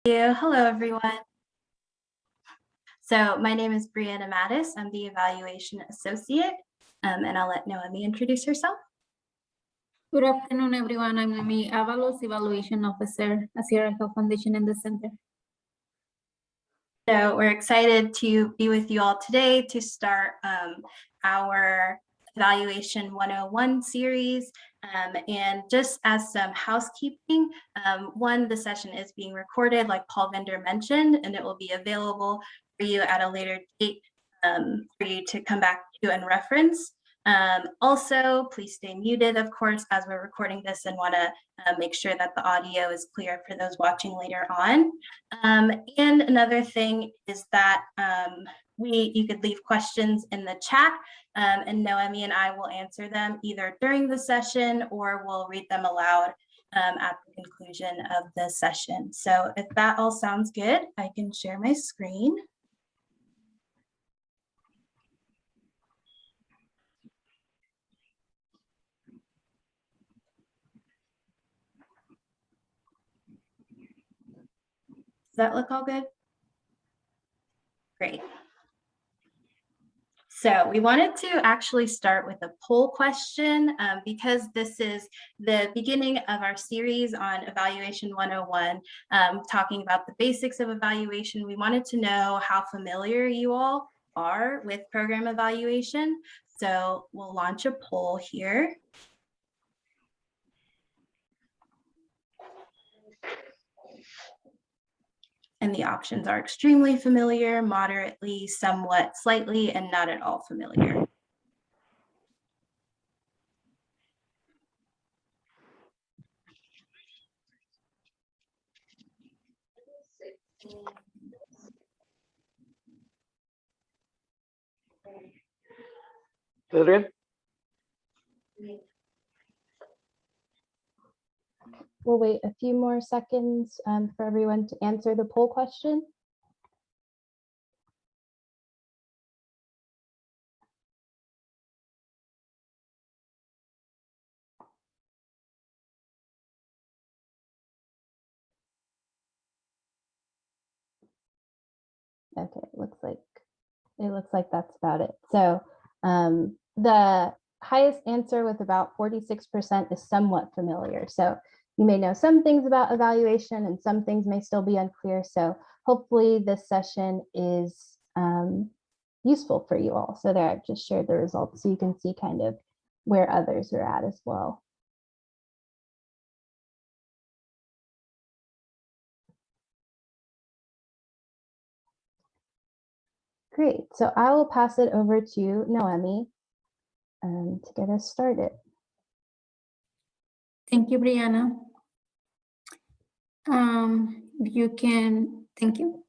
Hello, everyone. So my name is Brianna Mattis. I'm the Evaluation Associate, and I'll let Noemi introduce herself. Good afternoon, everyone. I'm Noemi Avalos, Evaluation Officer at Sierra Health Foundation in the Center. So we're excited to be with you all today to start our Evaluation 101 series. And just as some housekeeping, the session is being recorded, like Paul Vender mentioned, and it will be available for you at a later date for you to come back to and reference. Also, please stay muted, of course, as we're recording this, and want to make sure that the audio is clear for those watching later on. And another thing is that you could leave questions in the chat, and Noemi and I will answer them either during the session or we'll read them aloud at the conclusion of the session. So if that all sounds good, I can share my screen. Does that look all good? Great. So we wanted to actually start with a poll question because this is the beginning of our series on Evaluation 101, talking about the basics of evaluation. We wanted to know how familiar you all are with program evaluation. So we'll launch a poll here. And the options are extremely familiar, moderately, somewhat, slightly, and not at all familiar. Adrian? We'll wait a few more seconds for everyone to answer the poll question. Okay, it looks like that's about it. So the highest answer with about 46% is somewhat familiar. So you may know some things about evaluation and some things may still be unclear. So hopefully this session is useful for you all. So there, I've just shared the results so you can see kind of where others are at as well. Great, so I will pass it over to Noemi to get us started. Thank you, Brianna. Thank you.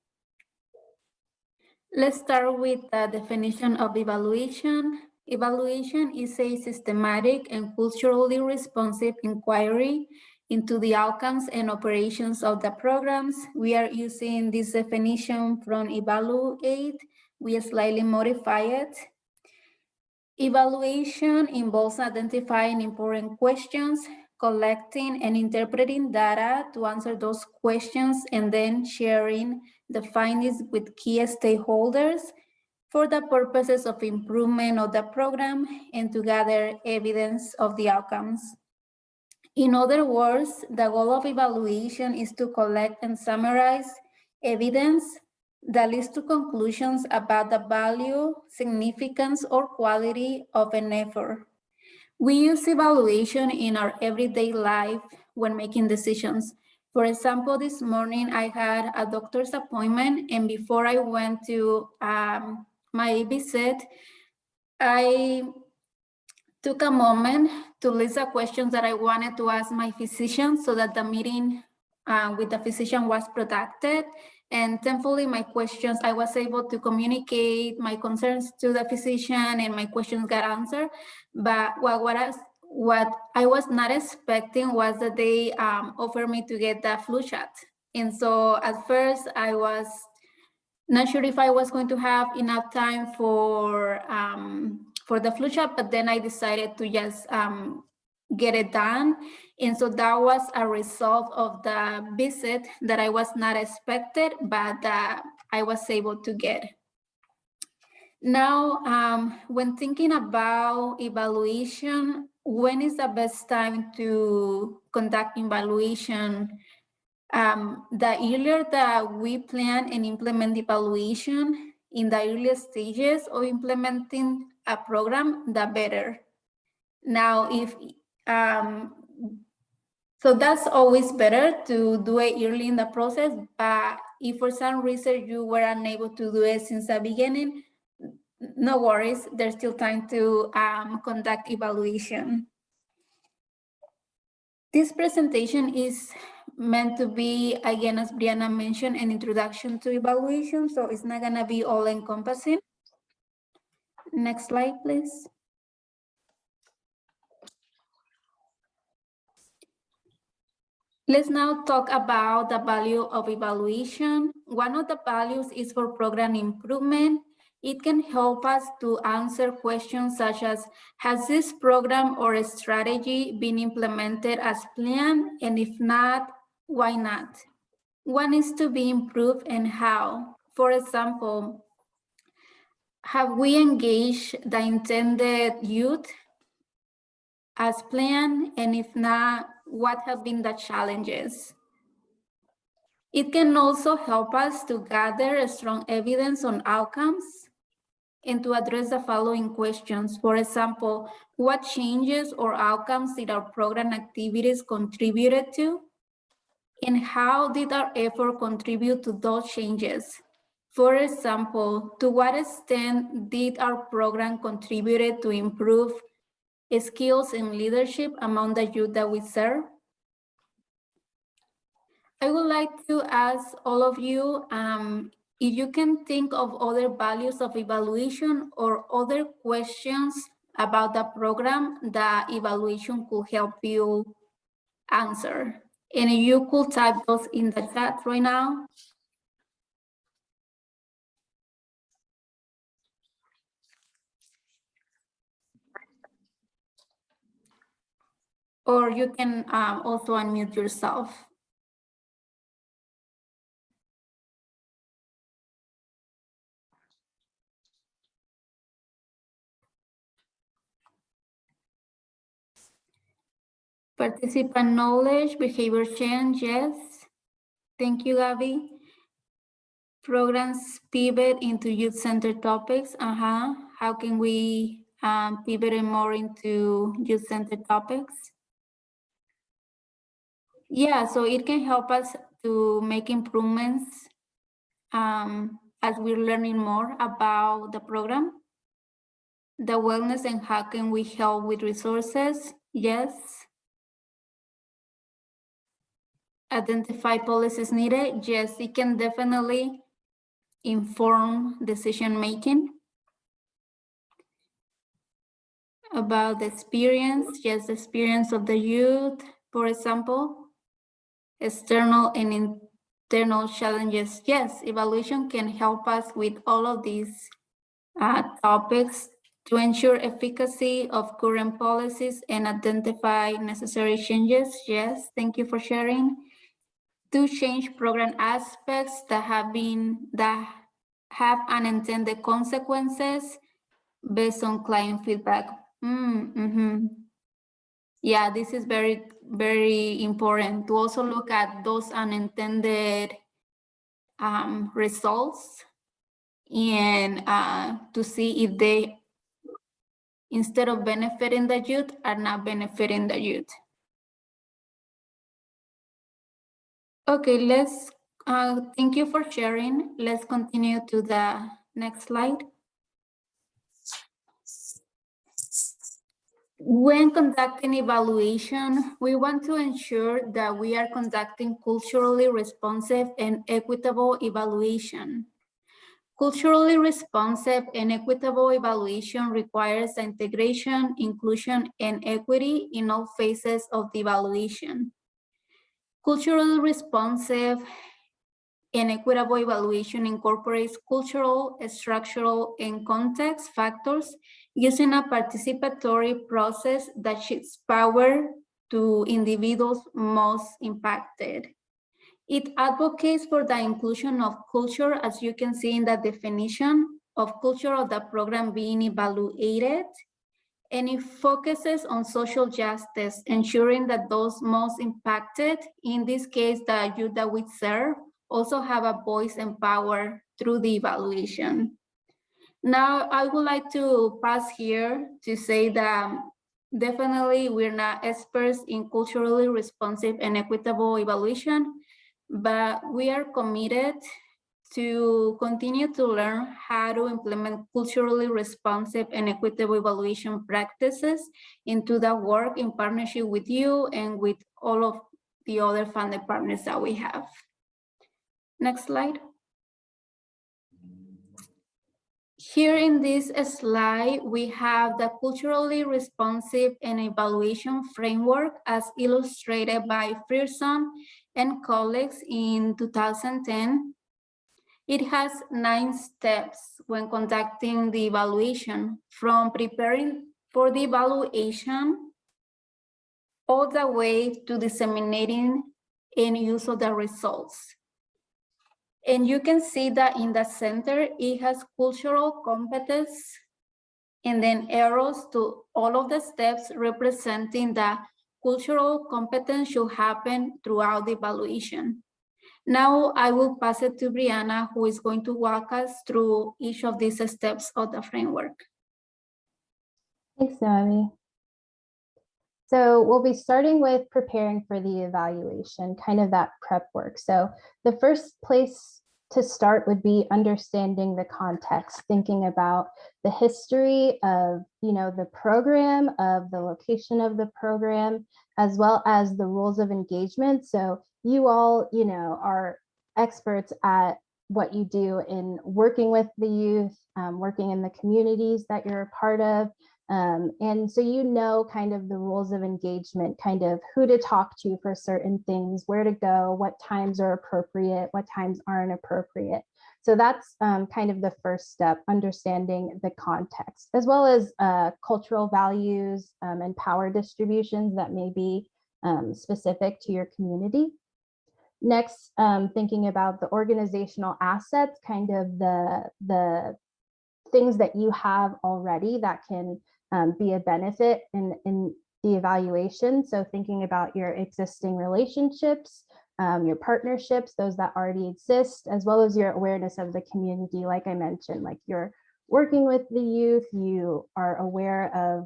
Let's start with the definition of evaluation. Evaluation is a systematic and culturally responsive inquiry into the outcomes and operations of the programs. We are using this definition from Evaluate. We slightly modify it. Evaluation involves identifying important questions, collecting and interpreting data to answer those questions, and then sharing the findings with key stakeholders for the purposes of improvement of the program and to gather evidence of the outcomes. In other words, the goal of evaluation is to collect and summarize evidence that leads to conclusions about the value, significance, or quality of an effort. We use evaluation in our everyday life when making decisions. For example, this morning I had a doctor's appointment, and before I went to my visit, I took a moment to list the questions that I wanted to ask my physician so that the meeting with the physician was productive. And thankfully, my questions, I was able to communicate my concerns to the physician and my questions got answered. But what I was not expecting was that they offered me to get the flu shot. And so at first I was not sure if I was going to have enough time for the flu shot, but then I decided to just get it done. And so that was a result of the visit that I was not expected, but I was able to get. Now, when thinking about evaluation, when is the best time to conduct evaluation? The earlier that we plan and implement evaluation in the earliest stages of implementing a program, the better. Now, so that's always better to do it early in the process, but if for some reason you were unable to do it since the beginning, no worries, there's still time to conduct evaluation. This presentation is meant to be, again, as Brianna mentioned, an introduction to evaluation, so it's not gonna be all encompassing. Next slide, please. Let's now talk about the value of evaluation. One of the values is for program improvement. It can help us to answer questions such as, has this program or a strategy been implemented as planned? And if not, why not? What needs to be improved and how? For example, have we engaged the intended youth as planned? And if not, what have been the challenges? It can also help us to gather strong evidence on outcomes and to address the following questions. For example, what changes or outcomes did our program activities contributed to? And how did our effort contribute to those changes? For example, to what extent did our program contribute to improve skills in leadership among the youth that we serve? I would like to ask all of you if you can think of other values of evaluation or other questions about the program that evaluation could help you answer. And you could type those in the chat right now. Or you can also unmute yourself. Participant knowledge, behavior change, yes. Thank you, Gabby. Programs pivot into youth-centered topics. How can we pivot it more into youth-centered topics? Yeah, so it can help us to make improvements as we're learning more about the program. The wellness and how can we help with resources? Yes. Identify policies needed? Yes, it can definitely inform decision-making. About the experience, yes, the experience of the youth, for example. External and internal challenges, yes, evaluation can help us with all of these topics to ensure efficacy of current policies and identify necessary changes. Yes, thank you for sharing. To change program aspects that have unintended consequences based on client feedback. Yeah, this is very, very important to also look at those unintended results and to see if they, instead of benefiting the youth, are not benefiting the youth. Okay, let's, thank you for sharing. Let's continue to the next slide. When conducting evaluation, we want to ensure that we are conducting culturally responsive and equitable evaluation. Culturally responsive and equitable evaluation requires integration, inclusion, and equity in all phases of the evaluation. Culturally responsive and equitable evaluation incorporates cultural, structural, and context factors using a participatory process that shifts power to individuals most impacted. It advocates for the inclusion of culture, as you can see in the definition of culture of the program being evaluated. And it focuses on social justice, ensuring that those most impacted, in this case, the youth that we serve, also have a voice and power through the evaluation. Now, I would like to pass here to say that definitely we're not experts in culturally responsive and equitable evaluation, but we are committed to continue to learn how to implement culturally responsive and equitable evaluation practices into the work in partnership with you and with all of the other funded partners that we have. Next slide. Here in this slide, we have the culturally responsive and evaluation framework as illustrated by Frierson and colleagues in 2010. It has 9 steps when conducting the evaluation, from preparing for the evaluation all the way to disseminating and use of the results. And you can see that in the center, it has cultural competence and then arrows to all of the steps representing that cultural competence should happen throughout the evaluation. Now I will pass it to Brianna, who is going to walk us through each of these steps of the framework. Thanks, Noemi. So we'll be starting with preparing for the evaluation, kind of that prep work. So the first place to start would be understanding the context, thinking about the history of, the program, of the location of the program, as well as the rules of engagement. So you all, are experts at what you do in working with the youth, working in the communities that you're a part of. And so kind of the rules of engagement, kind of who to talk to for certain things, where to go, what times are appropriate, what times aren't appropriate. So that's kind of the first step, understanding the context, as well as cultural values and power distributions that may be specific to your community. Next, thinking about the organizational assets, kind of the things that you have already that can be a benefit in the evaluation. So thinking about your existing relationships, your partnerships, those that already exist, as well as your awareness of the community. Like I mentioned, like you're working with the youth, you are aware of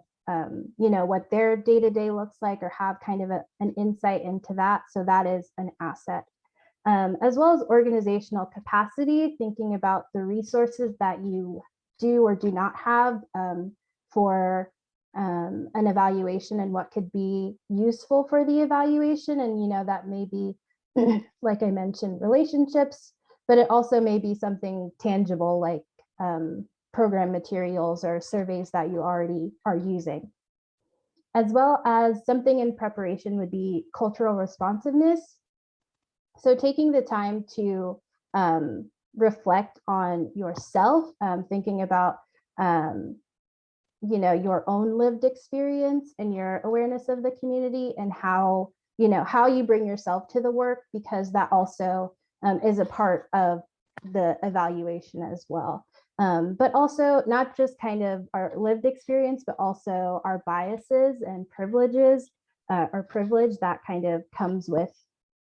what their day-to-day looks like, or have kind of an insight into that. So that is an asset. As well as organizational capacity, thinking about the resources that you do or do not have for an evaluation, and what could be useful for the evaluation. And that may be, like I mentioned, relationships, but it also may be something tangible like program materials or surveys that you already are using. As well as something in preparation would be cultural responsiveness. So taking the time to reflect on yourself, thinking about your own lived experience and your awareness of the community, and how you bring yourself to the work, because that also is a part of the evaluation as well. But also not just kind of our lived experience, but also our biases and privileges, or privilege that kind of comes with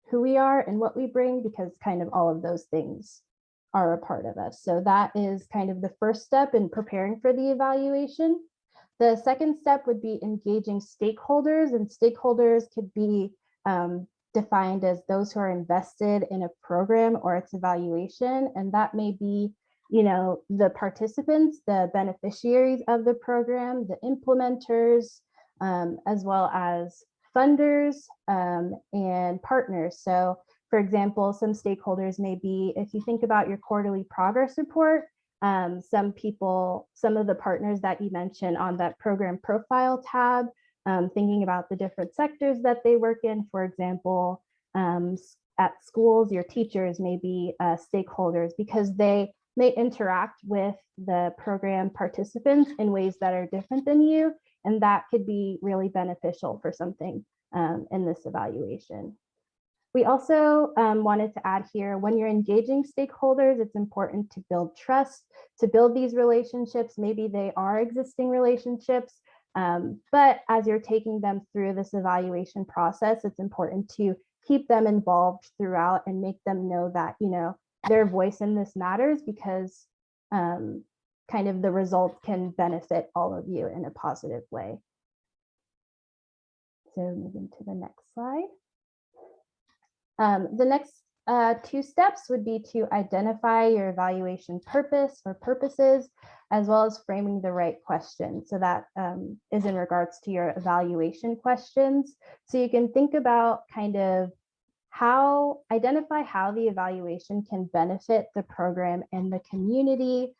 who we are and what we bring, because kind of all of those things are a part of us. So that is kind of the first step in preparing for the evaluation. The second step would be engaging stakeholders, and stakeholders could be defined as those who are invested in a program or its evaluation. And that may be the participants, the beneficiaries of the program, the implementers, as well as funders and partners. So for example, some stakeholders may be, if you think about your quarterly progress report, some of the partners that you mentioned on that program profile tab, thinking about the different sectors that they work in. For example, at schools, your teachers may be stakeholders, because they may interact with the program participants in ways that are different than you, and that could be really beneficial for something in this evaluation. We also wanted to add here, when you're engaging stakeholders, it's important to build trust, to build these relationships. Maybe they are existing relationships, but as you're taking them through this evaluation process, it's important to keep them involved throughout and make them know that, you know, their voice in this matters, because kind of the result can benefit all of you in a positive way. So moving to the next slide. The next two steps would be to identify your evaluation purpose or purposes, as well as framing the right question. So that is in regards to your evaluation questions. So you can think about kind of identify how the evaluation can benefit the program and the community.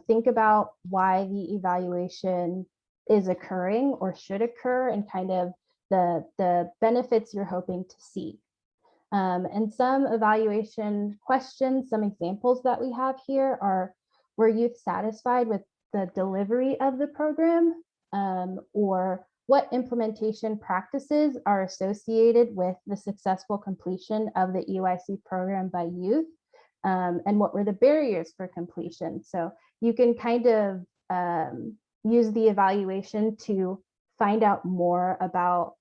Think about why the evaluation is occurring or should occur, and kind of the benefits you're hoping to see. And some evaluation questions, some examples that we have here are, were youth satisfied with the delivery of the program? Or what implementation practices are associated with the successful completion of the EYC program by youth? And what were the barriers for completion? So you can kind of use the evaluation to find out more about,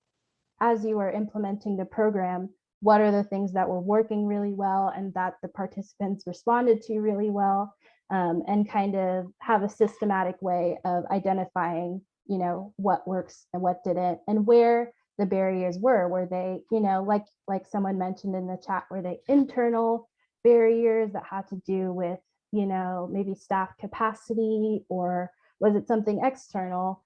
as you are implementing the program, what are the things that were working really well and that the participants responded to really well, and kind of have a systematic way of identifying, you know, what works and what didn't, and where the barriers were they, you know, like someone mentioned in the chat, were they internal barriers that had to do with, you know, maybe staff capacity, or was it something external,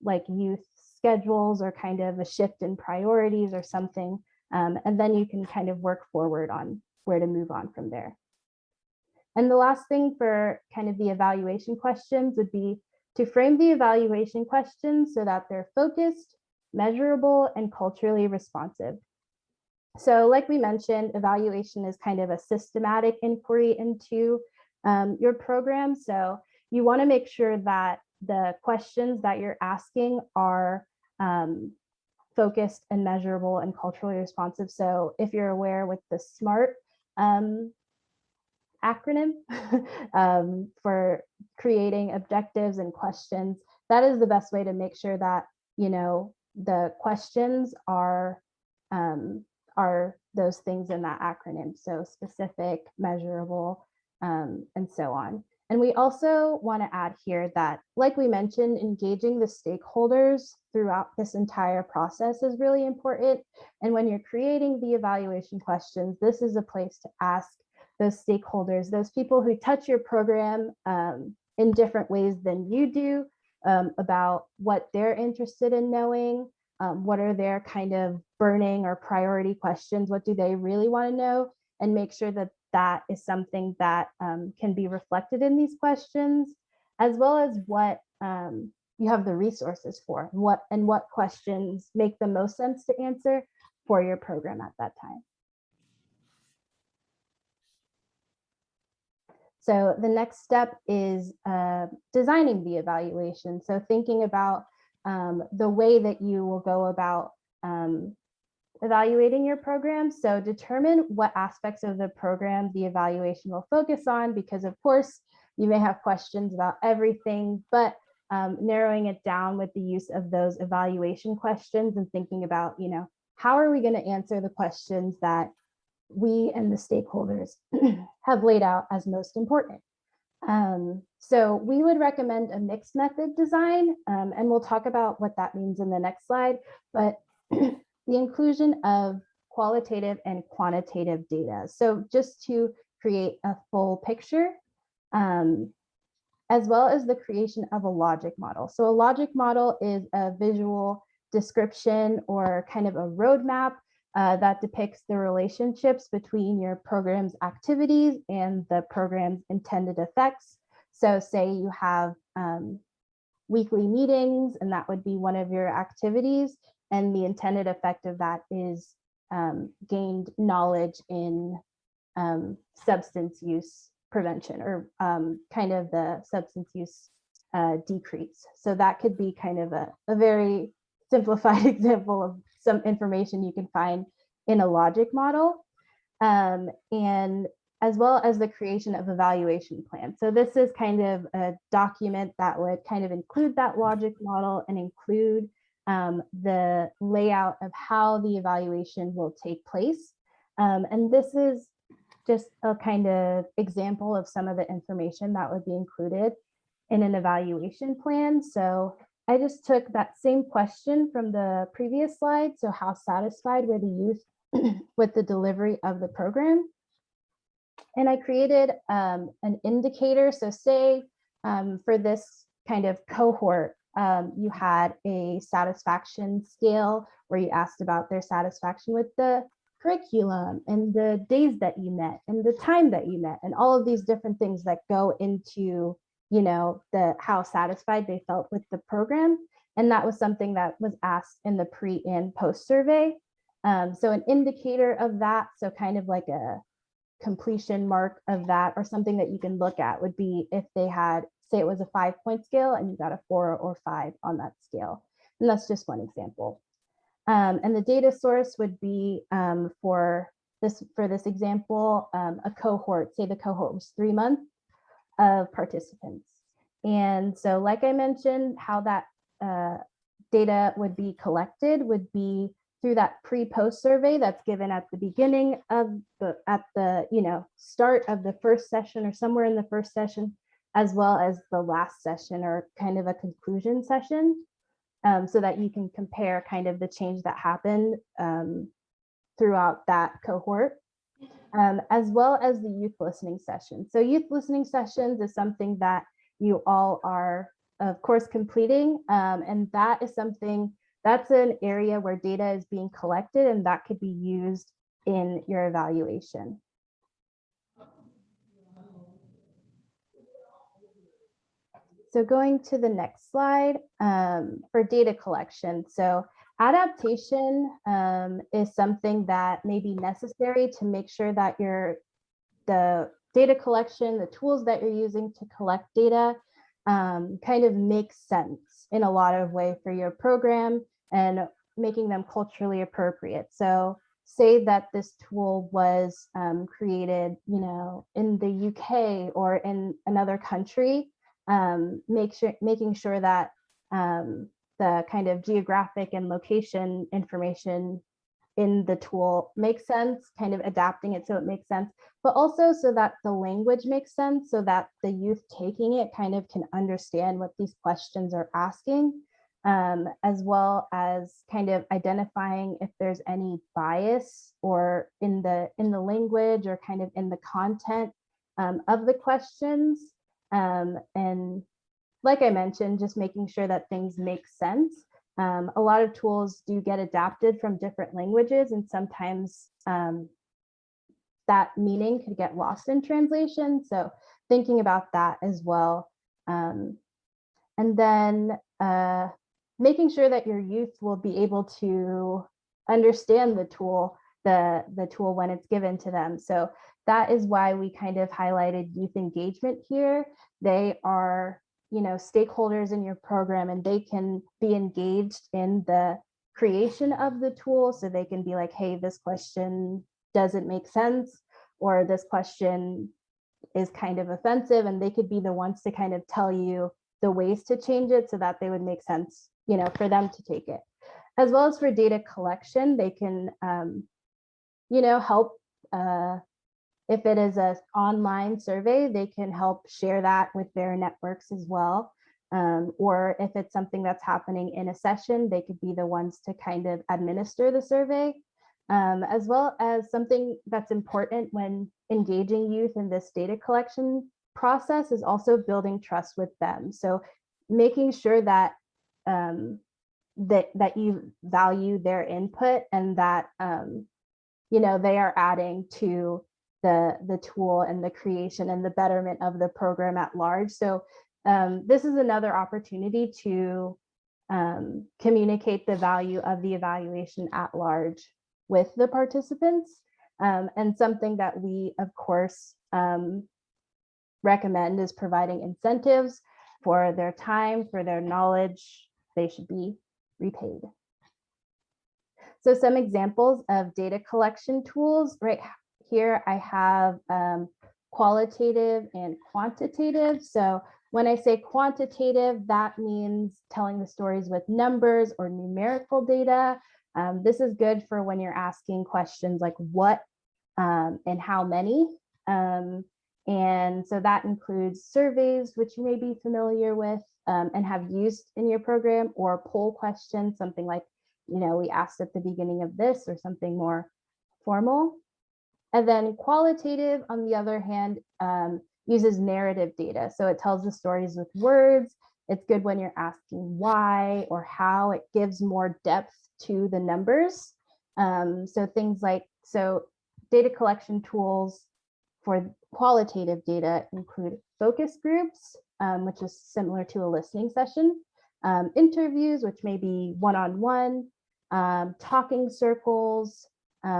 like youth schedules or kind of a shift in priorities or something? And then you can kind of work forward on where to move on from there. And the last thing for kind of the evaluation questions would be to frame the evaluation questions so that they're focused, measurable, and culturally responsive. So like we mentioned, evaluation is kind of a systematic inquiry into your program. So you want to make sure that the questions that you're asking are focused and measurable and culturally responsive. So if you're aware with the SMART acronym for creating objectives and questions, that is the best way to make sure that, you know, the questions are those things in that acronym. So specific, measurable, and so on. And we also want to add here that, like we mentioned, engaging the stakeholders throughout this entire process is really important. And when you're creating the evaluation questions, this is a place to ask those stakeholders, those people who touch your program in different ways than you do, about what they're interested in knowing, what are their kind of burning or priority questions, what do they really want to know, and make sure that that is something that can be reflected in these questions, as well as what you have the resources for, what questions make the most sense to answer for your program at that time. So the next step is designing the evaluation. So thinking about the way that you will go about evaluating your program. So determine what aspects of the program the evaluation will focus on, because of course you may have questions about everything, but narrowing it down with the use of those evaluation questions and thinking about, you know, how are we going to answer the questions that we and the stakeholders have laid out as most important. So we would recommend a mixed method design, and we'll talk about what that means in the next slide, but the inclusion of qualitative and quantitative data. So just to create a full picture, as well as the creation of a logic model. So a logic model is a visual description or kind of a roadmap that depicts the relationships between your program's activities and the program's intended effects. So say you have weekly meetings, and that would be one of your activities, and the intended effect of that is gained knowledge in substance use prevention, or kind of the substance use decrease. So that could be kind of a very simplified example of some information you can find in a logic model, and as well as the creation of evaluation plan. So this is kind of a document that would kind of include that logic model and include the layout of how the evaluation will take place. And this is just a kind of example of some of the information that would be included in an evaluation plan. So I just took that same question from the previous slide. So how satisfied were the youth with the delivery of the program? And I created an indicator. So say for this kind of cohort, you had a satisfaction scale where you asked about their satisfaction with the curriculum and the days that you met and the time that you met and all of these different things that go into, you know, the how satisfied they felt with the program. And that was something that was asked in the pre and post survey. So an indicator of that, so kind of like a completion mark of that, or something that you can look at, would be if they had, say it was a 5-point scale and you got a 4 or 5 on that scale. And that's just one example. And the data source would be for this example, a cohort, say the cohort was 3 months of participants. And so like I mentioned, how that data would be collected would be through that pre-post survey that's given at the beginning of the you know, start of the first session or somewhere in the first session, as well as the last session or kind of a conclusion session, so that you can compare kind of the change that happened throughout that cohort, as well as the youth listening session. So youth listening sessions is something that you all are, of course, completing, and that is something, that's an area where data is being collected and that could be used in your evaluation. So going to the next slide, for data collection. So adaptation is something that may be necessary to make sure that the data collection, the tools that you're using to collect data kind of makes sense in a lot of way for your program and making them culturally appropriate. So say that this tool was created, you know, in the UK or in another country, making sure that the kind of geographic and location information in the tool makes sense, kind of adapting it so it makes sense, but also so that the language makes sense, so that the youth taking it kind of can understand what these questions are asking, as well as kind of identifying if there's any bias or in the language or kind of in the content of the questions. And like I mentioned, just making sure that things make sense. A lot of tools do get adapted from different languages, and sometimes that meaning could get lost in translation. So thinking about that as well. And then making sure that your youth will be able to understand the tool, the tool when it's given to them. So that is why we kind of highlighted youth engagement here. They are, you know, stakeholders in your program, and they can be engaged in the creation of the tool. So they can be like, hey, this question doesn't make sense, or this question is kind of offensive, and they could be the ones to kind of tell you the ways to change it so that they would make sense, you know, for them to take it. As well as for data collection, they can, you know, help. If it is an online survey, they can help share that with their networks as well. Or if it's something that's happening in a session, they could be the ones to kind of administer the survey. As well as something that's important when engaging youth in this data collection process is also building trust with them. So making sure that that you value their input, and that you know, they are adding to the tool and the creation and the betterment of the program at large. So this is another opportunity to communicate the value of the evaluation at large with the participants, and something that we, of course, recommend is providing incentives for their time, for their knowledge. They should be repaid. So some examples of data collection tools, right here I have qualitative and quantitative. So when I say quantitative, that means telling the stories with numbers or numerical data. This is good for when you're asking questions like what and how many. And so that includes surveys, which you may be familiar with and have used in your program, or poll questions, something like, we asked at the beginning of this, or something more formal. And then qualitative, on the other hand, uses narrative data. So it tells the stories with words. It's good when you're asking why or how. It gives more depth to the numbers. So things like, data collection tools for qualitative data include focus groups, which is similar to a listening session, interviews, which may be one-on-one, talking circles,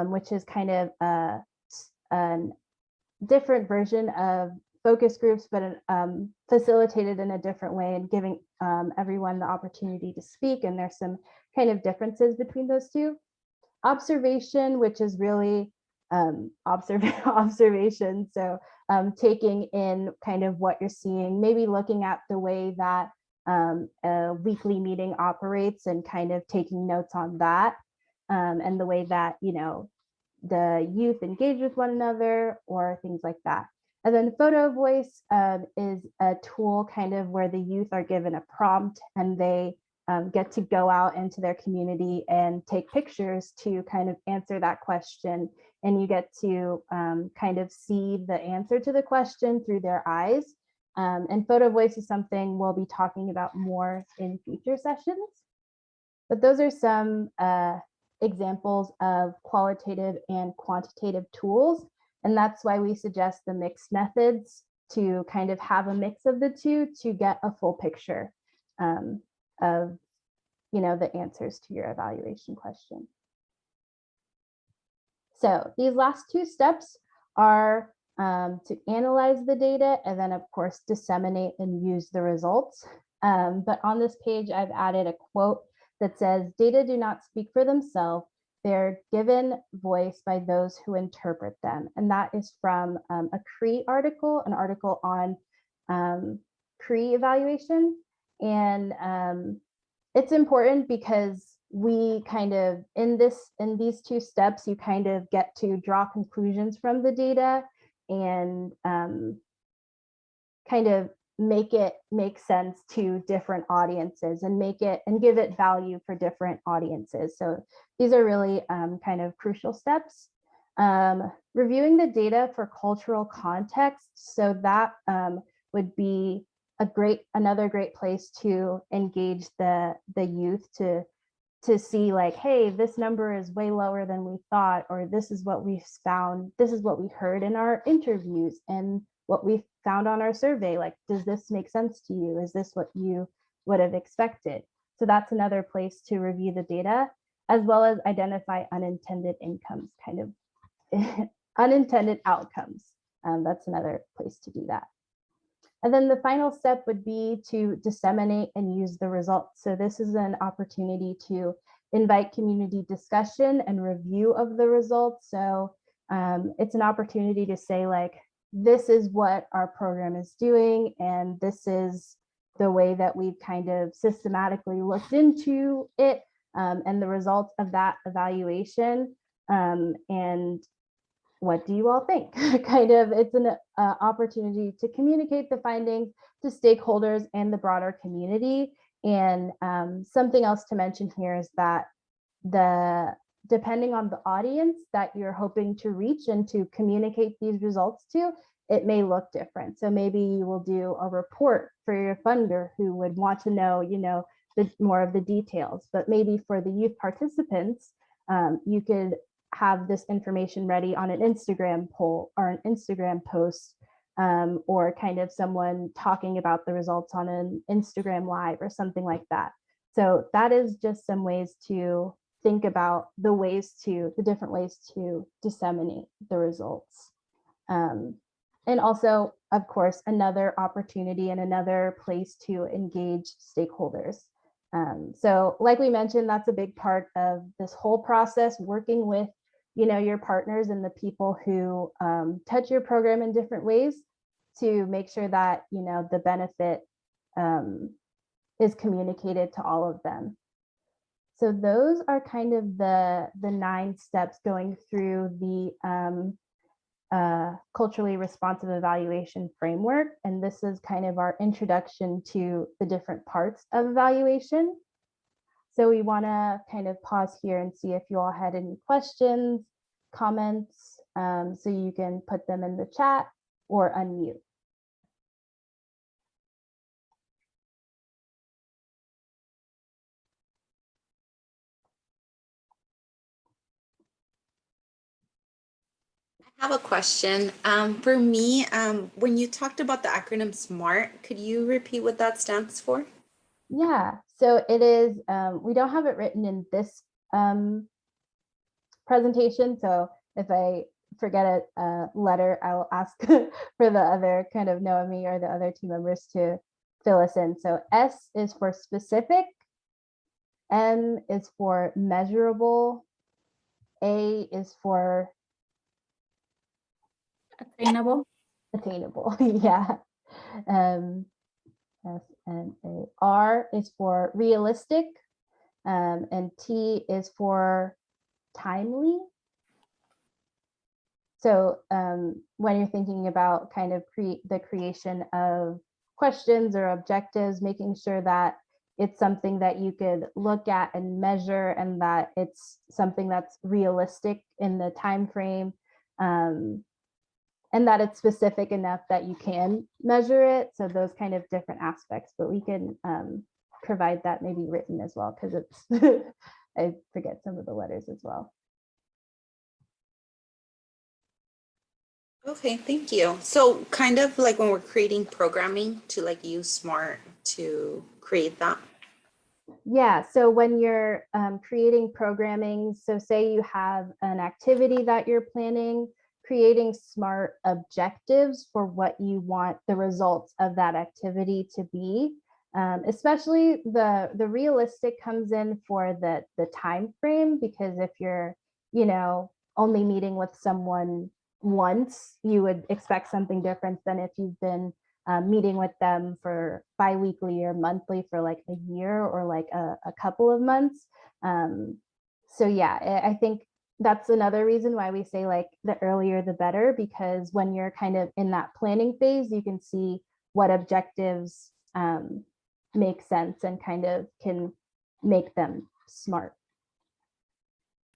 which is kind of a different version of focus groups, but facilitated in a different way and giving everyone the opportunity to speak. And there's some kind of differences between those two. Observation, which is really observation. So taking in kind of what you're seeing, maybe looking at the way that a weekly meeting operates and kind of taking notes on that, and the way that, the youth engage with one another or things like that. And then photo voice is a tool kind of where the youth are given a prompt and they get to go out into their community and take pictures to kind of answer that question. And you get to kind of see the answer to the question through their eyes. And photo voice is something we'll be talking about more in future sessions. But those are some examples of qualitative and quantitative tools. And that's why we suggest the mixed methods, to kind of have a mix of the two to get a full picture of the answers to your evaluation question. So these last two steps are to analyze the data and then, of course, disseminate and use the results. But on this page, I've added a quote that says, "Data do not speak for themselves. They're given voice by those who interpret them." And that is from a CRE article, an article on CRE evaluation. And it's important because we kind of, in these two steps, you kind of get to draw conclusions from the data and kind of make it make sense to different audiences and give it value for different audiences. So these are really kind of crucial steps. Reviewing the data for cultural context. So that would be another great place to engage the youth to see like, hey, this number is way lower than we thought, or this is what we found, this is what we heard in our interviews and what we found on our survey. Like, does this make sense to you? Is this what you would have expected? So that's another place to review the data, as well as identify unintended unintended outcomes. That's another place to do that. And then the final step would be to disseminate and use the results. So this is an opportunity to invite community discussion and review of the results. So it's an opportunity to say like, this is what our program is doing, and this is the way that we've kind of systematically looked into it and the results of that evaluation. And what do you all think? Kind of, it's an opportunity to communicate the findings to stakeholders and the broader community. And something else to mention here is that depending on the audience that you're hoping to reach and to communicate these results to, it may look different. So maybe you will do a report for your funder who would want to know, more of the details. But maybe for the youth participants, you could have this information ready on an Instagram poll or an Instagram post, or kind of someone talking about the results on an Instagram live or something like that. So that is just some ways to think about the different ways to disseminate the results. And also, of course, another opportunity and another place to engage stakeholders. So like we mentioned, that's a big part of this whole process, working with, your partners and the people who touch your program in different ways to make sure that, the benefit is communicated to all of them. So those are kind of the 9 steps going through the culturally responsive evaluation framework. And this is kind of our introduction to the different parts of evaluation. So we want to kind of pause here and see if you all had any questions, comments, so you can put them in the chat or unmute. I have a question. For me, when you talked about the acronym SMART, could you repeat what that stands for? Yeah, so it is, we don't have it written in this presentation. So if I forget a letter, I will ask for the other kind of Noemi or the other team members to fill us in. So S is for specific, M is for measurable, A is for Attainable. attainable. Yeah. S-N-A. R is for realistic, and T is for timely. So when you're thinking about kind of the creation of questions or objectives, making sure that it's something that you could look at and measure, and that it's something that's realistic in the time frame, and that it's specific enough that you can measure it. So those kind of different aspects, but we can provide that maybe written as well, because it's I forget some of the letters as well. Okay, thank you. So kind of like when we're creating programming to like use SMART to create that. Yeah, so when you're creating programming, so say you have an activity that you're planning, creating SMART objectives for what you want the results of that activity to be. Especially the realistic comes in for the time frame, because if you're, only meeting with someone once, you would expect something different than if you've been meeting with them for bi-weekly or monthly for like a year or like a couple of months. So yeah, I think that's another reason why we say like the earlier the better, because when you're kind of in that planning phase, you can see what objectives make sense and kind of can make them SMART.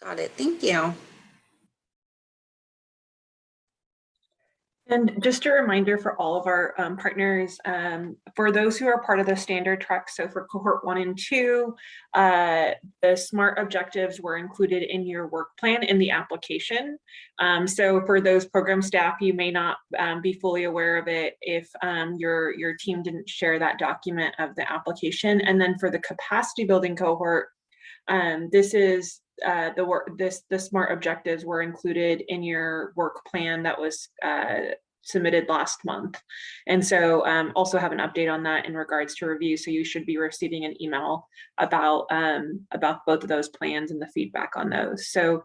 Got it. Thank you. And just a reminder for all of our partners, for those who are part of the standard track, so for cohort 1 and 2, the SMART objectives were included in your work plan in the application. So for those program staff, you may not be fully aware of it if your team didn't share that document of the application. And then for the capacity building cohort, this is the SMART objectives were included in your work plan that was submitted last month. And so also have an update on that in regards to review. So you should be receiving an email about both of those plans and the feedback on those. So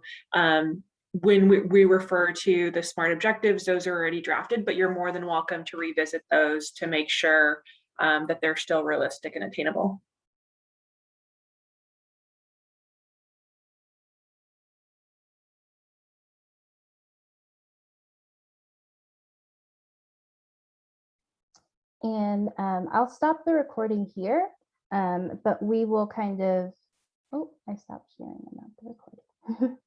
when we refer to the SMART objectives, those are already drafted, but you're more than welcome to revisit those to make sure that they're still realistic and attainable. And I'll stop the recording here, but we will kind of, oh, I stopped sharing and not the recording.